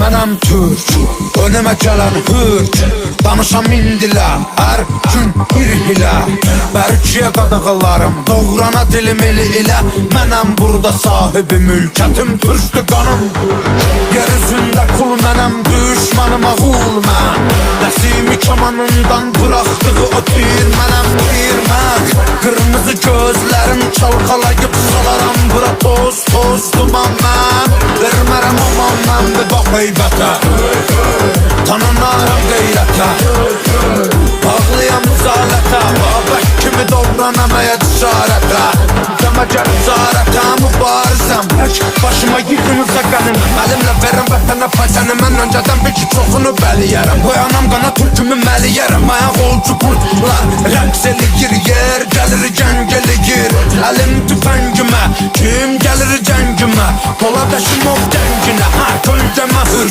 Mənəm türk, önümə gələn hürk. Danışam min dilə, hər gün bir hilə. Bərkiyə qadağalarım, doğrana dilim eli ilə. Mənəm burada sahibi mülkətim, türkdür qanım. Yer üzündə kul mənəm, düşmanıma qul mən. Nəsimi kamanından bıraxdığı o mənəm mən. Qırmızı gözlərim çalxalayıb salaram bura toz toz duman mən. Vermərəm aman mən bir bax heybətə, tanınaram qeyrətə. Ağlayam zalətə, babək kimi doğranam əyə cəsarətə. Cəmə gəl zarətə, mübarizəm tək başıma yıkınıza qənim. Əlimlə verim vətənə faytəni, mən öncədən bir ki çoxunu bəliyərəm. Qoyanam qana türkümü məliyərəm, ayaq olcu qurtlar rəqs eləyir, yer gəlir gəng eləyir. Əlim tüfəngimə, kim gəlir cəngimə, Polad Əşimov gənginə, hə kölgəmə hür.